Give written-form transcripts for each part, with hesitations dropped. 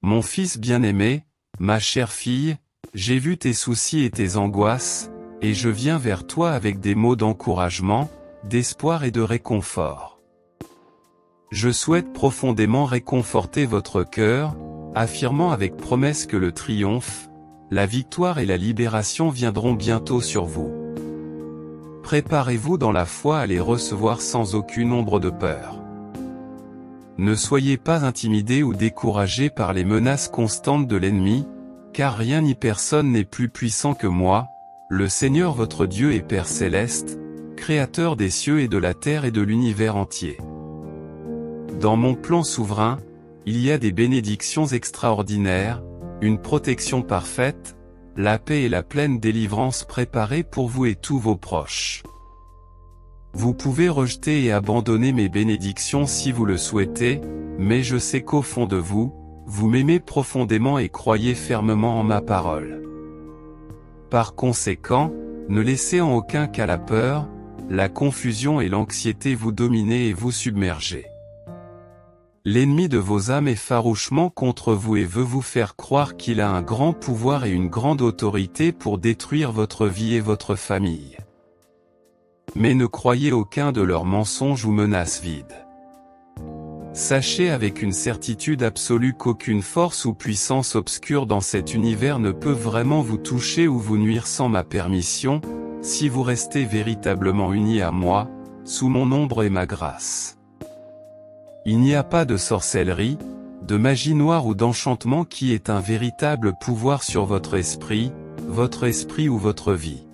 Mon fils bien-aimé, ma chère fille, j'ai vu tes soucis et tes angoisses, et je viens vers toi avec des mots d'encouragement, d'espoir et de réconfort. Je souhaite profondément réconforter votre cœur, affirmant avec promesse que le triomphe, la victoire et la libération viendront bientôt sur vous. Préparez-vous dans la foi à les recevoir sans aucune ombre de peur. Ne soyez pas intimidés ou découragés par les menaces constantes de l'ennemi, car rien ni personne n'est plus puissant que moi, le Seigneur votre Dieu et Père céleste, Créateur des cieux et de la terre et de l'univers entier. Dans mon plan souverain, il y a des bénédictions extraordinaires, une protection parfaite, la paix et la pleine délivrance préparées pour vous et tous vos proches. Vous pouvez rejeter et abandonner mes bénédictions si vous le souhaitez, mais je sais qu'au fond de vous, vous m'aimez profondément et croyez fermement en ma parole. Par conséquent, ne laissez en aucun cas la peur, la confusion et l'anxiété vous dominer et vous submerger. L'ennemi de vos âmes est farouchement contre vous et veut vous faire croire qu'il a un grand pouvoir et une grande autorité pour détruire votre vie et votre famille. Mais ne croyez aucun de leurs mensonges ou menaces vides. Sachez avec une certitude absolue qu'aucune force ou puissance obscure dans cet univers ne peut vraiment vous toucher ou vous nuire sans ma permission, si vous restez véritablement unis à moi, sous mon ombre et ma grâce. Il n'y a pas de sorcellerie, de magie noire ou d'enchantement qui ait un véritable pouvoir sur votre esprit ou votre vie.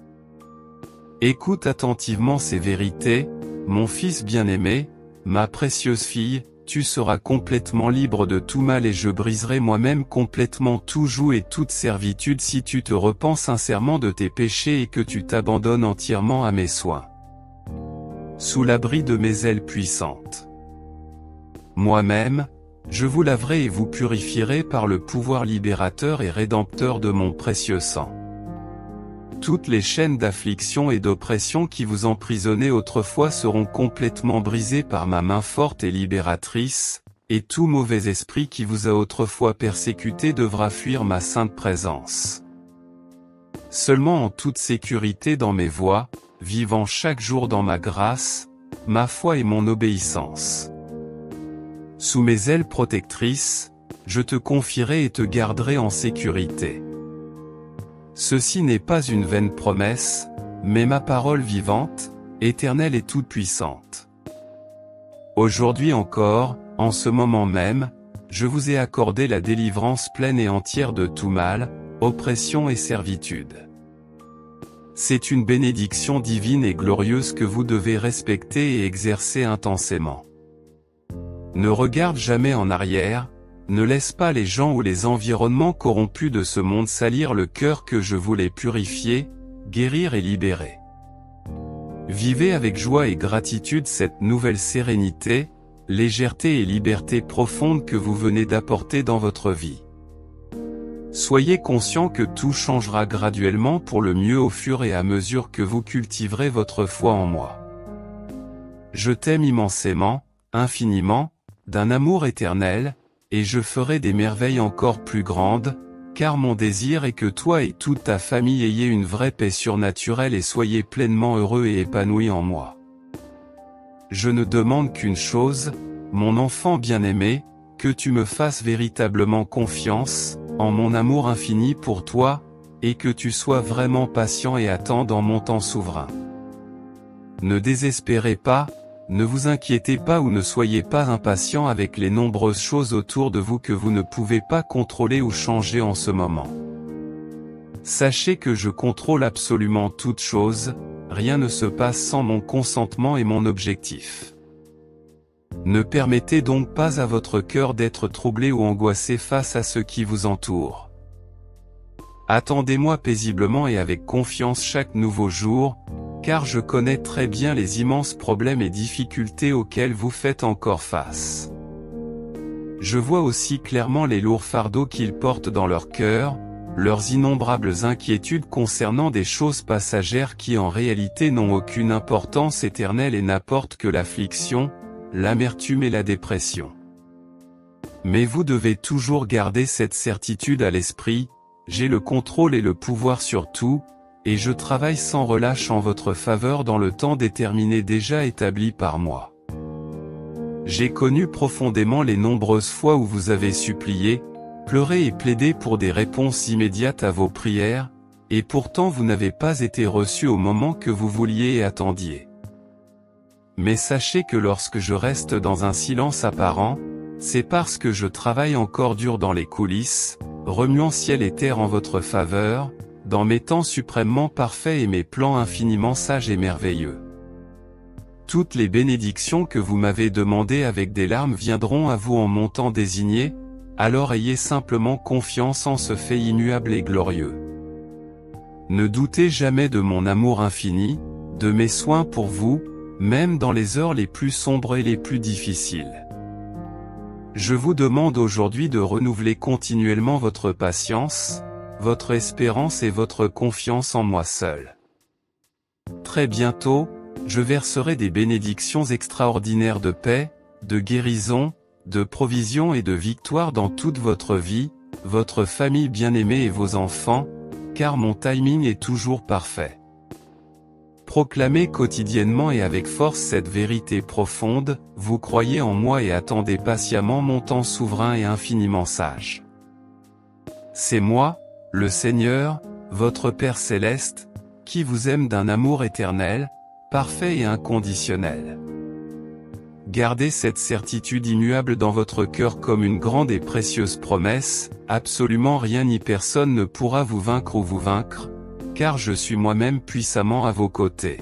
Écoute attentivement ces vérités, mon fils bien-aimé, ma précieuse fille, tu seras complètement libre de tout mal et je briserai moi-même complètement tout joug et toute servitude si tu te repens sincèrement de tes péchés et que tu t'abandonnes entièrement à mes soins. Sous l'abri de mes ailes puissantes. Moi-même, je vous laverai et vous purifierai par le pouvoir libérateur et rédempteur de mon précieux sang. Toutes les chaînes d'affliction et d'oppression qui vous emprisonnaient autrefois seront complètement brisées par ma main forte et libératrice, et tout mauvais esprit qui vous a autrefois persécuté devra fuir ma sainte présence. Seulement en toute sécurité dans mes voies, vivant chaque jour dans ma grâce, ma foi et mon obéissance. Sous mes ailes protectrices, je te confierai et te garderai en sécurité. Ceci n'est pas une vaine promesse, mais ma parole vivante, éternelle et toute-puissante. Aujourd'hui encore, en ce moment même, je vous ai accordé la délivrance pleine et entière de tout mal, oppression et servitude. C'est une bénédiction divine et glorieuse que vous devez respecter et exercer intensément. Ne regarde jamais en arrière, ne laisse pas les gens ou les environnements corrompus de ce monde salir le cœur que je voulais purifier, guérir et libérer. Vivez avec joie et gratitude cette nouvelle sérénité, légèreté et liberté profonde que vous venez d'apporter dans votre vie. Soyez conscient que tout changera graduellement pour le mieux au fur et à mesure que vous cultiverez votre foi en moi. Je t'aime immensément, infiniment, d'un amour éternel, et je ferai des merveilles encore plus grandes, car mon désir est que toi et toute ta famille ayez une vraie paix surnaturelle et soyez pleinement heureux et épanouis en moi. Je ne demande qu'une chose, mon enfant bien-aimé, que tu me fasses véritablement confiance, en mon amour infini pour toi, et que tu sois vraiment patient et attends dans mon temps souverain. Ne désespérez pas, ne vous inquiétez pas ou ne soyez pas impatient avec les nombreuses choses autour de vous que vous ne pouvez pas contrôler ou changer en ce moment. Sachez que je contrôle absolument toutes choses, rien ne se passe sans mon consentement et mon objectif. Ne permettez donc pas à votre cœur d'être troublé ou angoissé face à ce qui vous entoure. Attendez-moi paisiblement et avec confiance chaque nouveau jour, car je connais très bien les immenses problèmes et difficultés auxquels vous faites encore face. Je vois aussi clairement les lourds fardeaux qu'ils portent dans leur cœur, leurs innombrables inquiétudes concernant des choses passagères qui en réalité n'ont aucune importance éternelle et n'apportent que l'affliction, l'amertume et la dépression. Mais vous devez toujours garder cette certitude à l'esprit, j'ai le contrôle et le pouvoir sur tout, et je travaille sans relâche en votre faveur dans le temps déterminé déjà établi par moi. J'ai connu profondément les nombreuses fois où vous avez supplié, pleuré et plaidé pour des réponses immédiates à vos prières, et pourtant vous n'avez pas été reçu au moment que vous vouliez et attendiez. Mais sachez que lorsque je reste dans un silence apparent, c'est parce que je travaille encore dur dans les coulisses, remuant ciel et terre en votre faveur, dans mes temps suprêmement parfaits et mes plans infiniment sages et merveilleux. Toutes les bénédictions que vous m'avez demandées avec des larmes viendront à vous en mon temps désigné, alors ayez simplement confiance en ce fait immuable et glorieux. Ne doutez jamais de mon amour infini, de mes soins pour vous, même dans les heures les plus sombres et les plus difficiles. Je vous demande aujourd'hui de renouveler continuellement votre patience, votre espérance et votre confiance en moi seul. Très bientôt, je verserai des bénédictions extraordinaires de paix, de guérison, de provision et de victoire dans toute votre vie, votre famille bien-aimée et vos enfants, car mon timing est toujours parfait. Proclamez quotidiennement et avec force cette vérité profonde, vous croyez en moi et attendez patiemment mon temps souverain et infiniment sage. C'est moi, le Seigneur, votre Père céleste, qui vous aime d'un amour éternel, parfait et inconditionnel. Gardez cette certitude immuable dans votre cœur comme une grande et précieuse promesse, absolument rien ni personne ne pourra vous vaincre ou vous vaincre, car je suis moi-même puissamment à vos côtés.